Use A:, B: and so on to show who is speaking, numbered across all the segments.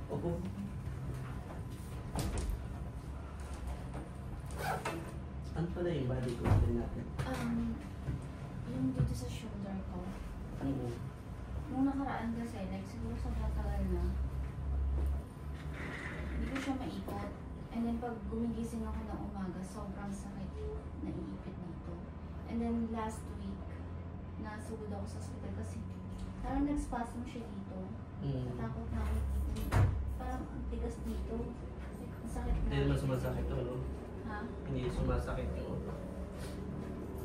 A: Opo. Ano pala yung body complaint natin?
B: Yung dito sa shoulder ko. Nung nakaraan kasi, like siguro sobrang tagal na, hindi ko siya maikot. And then pag gumigising ako ng umaga, sobrang sakit, naiipit dito. And then last week, nasugod ako sa hospital kasi parang nag-spasm siya dito. Natakot na ako dito. Parang ang tigas dito. Masakit na.
A: Hindi naman sumasakit to, no?
B: Ha?
A: Hindi sumasakit yung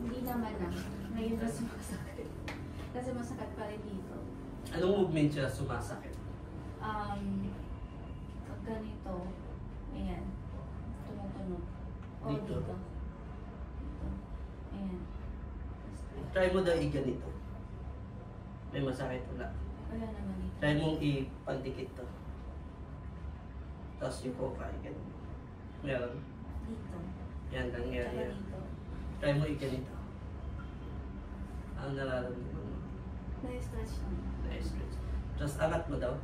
B: Hindi naman na. Ngayon na sumasakit. Kasi masakit pa rin dito.
A: Anong movement siya sumasakit?
B: Pag ganito, ayan, tumutunog. O,
A: Dito?
B: dito. Ayan.
A: Try mo daw i-ganito. May masakit wala.
B: Wala naman dito.
A: Try mong ipagdikit to. Tapos yung coca, ganun. Meron.
B: Dito.
A: Yan lang, yan,
B: Tsaka
A: yan.
B: dito.
A: Try mo i-ganito. Ang nararamdaman mo.
B: Na-stretch lang.
A: Na-stretch. Tapos angat mo daw.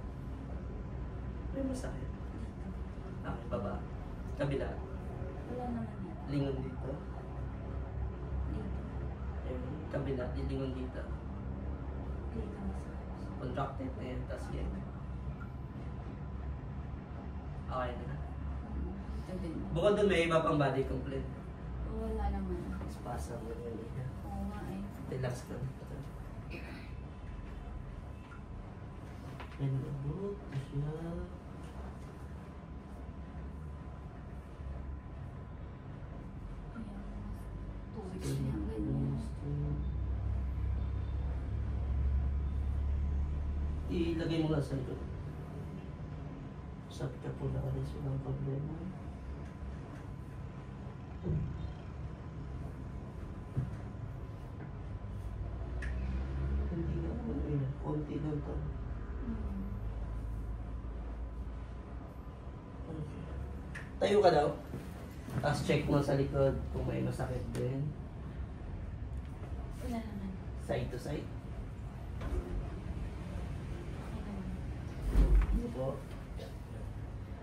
A: May masakit.
B: Dito.
A: Okay, baba. Kabila.
B: Wala naman yan.
A: Lingon dito.
B: Dito.
A: Ayun, kabila. Lingon dito.
B: Dito masakit.
A: Contracted na yan. Tapos yan. Okay na.
B: Dito din.
A: Bukod doon may iba pang body complaint.
B: Wala naman.
A: Spasm mo yun.
B: Oo nga eh.
A: Relax ka. And abot na siya.
B: Ayan. 2 weeks na yan. Ganyan.
A: Ilagay mo lang sa likod. Sakit ka po na alis. Walang problema. Hindi nga naman yun. Konti lang to. Tayo ka daw. Tapos check mo sa likod kung may masakit din.
B: Wala naman.
A: Side to side.
B: Okay naman.
A: Ano po?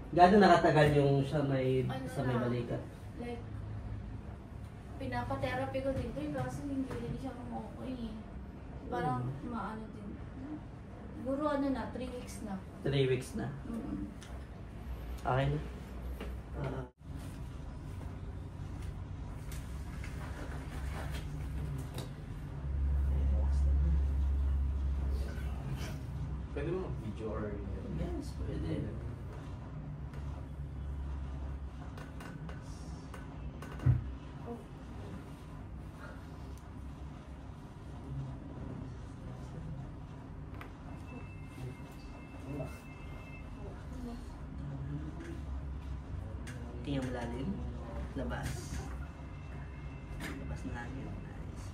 A: Gano'n nakatagal yung siya may,
B: Ano
A: sa may
B: na?
A: balikat?
B: Like, pinapa-therapy ko dito eh, kasi hindi rin siya okay eh. Parang maano din. Siguro ano na, 3 weeks na.
A: 3 weeks na. Okay na.
C: Pwede mo mag-video or...
A: Yes, pwede. Tingnan mo lalim. Labas. Labas na hangin. Nice.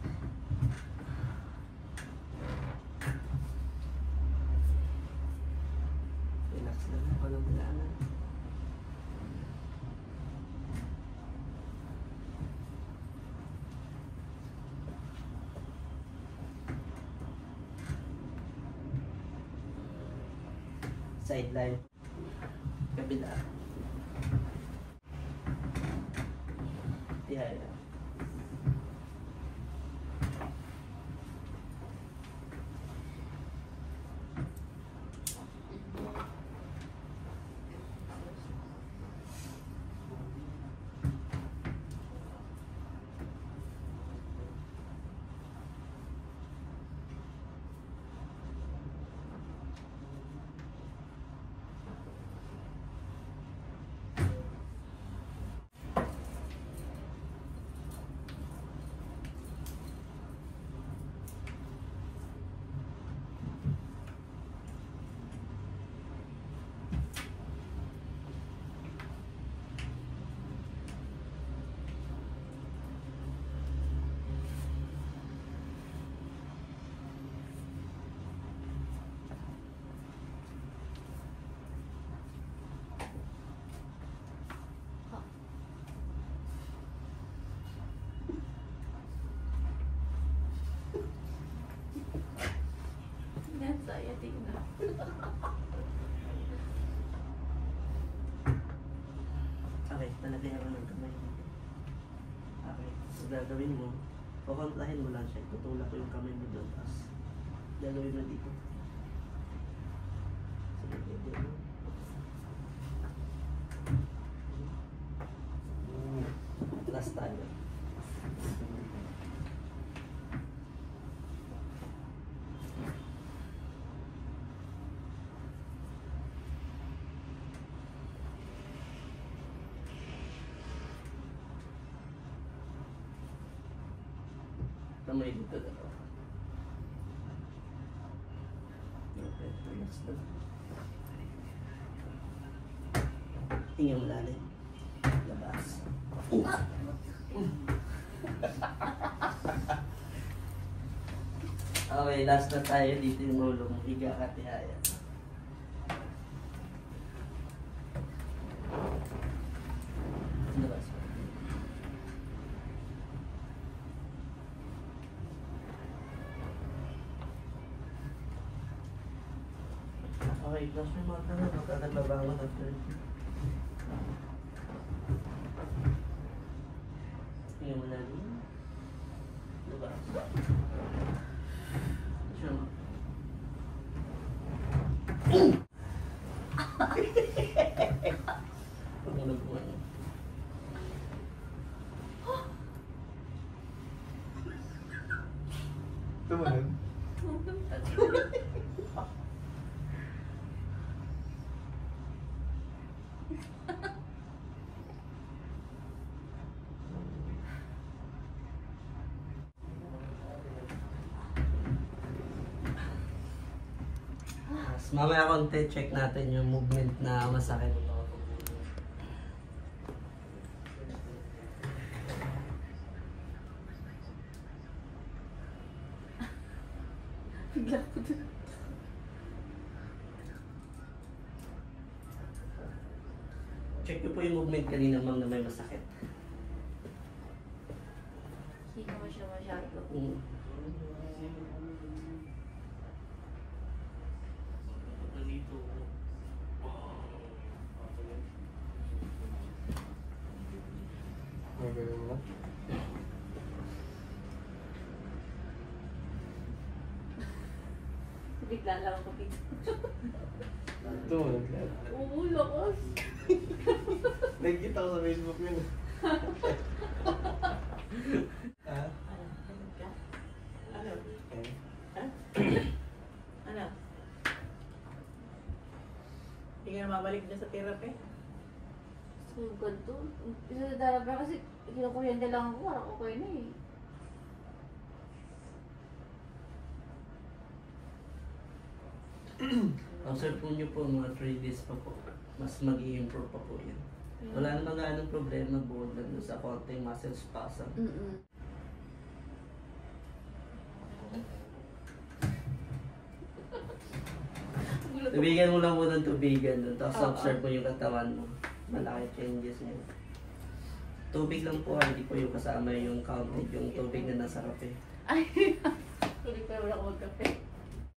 A: Relax lang. Walang wala. Sideline. Kabila. Yeah.
B: Anxiety na.
A: Talagay ako ng kamay dito. Okay. So gagawin mo, kukontrahin mo lang siya. Tutulak ko yung kamay mo doon. Tapos gagawin mo dito. Sige, dito mo. Last tayo. Kamay dito dalawa. Okay, relax na. Hinga mo lalim. Labas. Okay, last na tayo. Dito yung ulo mo. Higa ka, tihaya. Labas. Okay, close mo yung mata mo. Magkakaglabangon at Hinga mo lalim. Labas. Siya mo. Huwag mo nagbuwan.
C: Tumalag.
A: Mamaya konti, check natin yung movement na masakit.
B: Bigla ko dun.
A: Check nyo po yung movement kanina, ma'am, na may masakit.
B: Hindi ko siya masyado.
C: Magaling mo.
B: Bigla lang ako dito.
C: Tumalag lahat.
B: Oo, lakas.
C: Nagkita ko sa Facebook yun. Ha?
D: Ano?
C: Okay.
D: Ha? Ano? Hindi ka na mabalik na sa therapy?
B: So, ganito. Isa sa therapy kasi kinukuryente lang ako. Parang okay na eh.
A: Observe po nyo po mga 3 days pa po. Mas mag-i-improve pa po yan. Wala namang anong problema bukod lang doon sa konting muscle spasm. Tubigan mo lang po ng tubigan doon. Tapos observe mo yung katawan mo. Malaki changes niya. Tubig lang po, hindi po yung kasama yung counted, yung tubig na nasa kape.
B: Ay! Hindi pa wala ko magkape.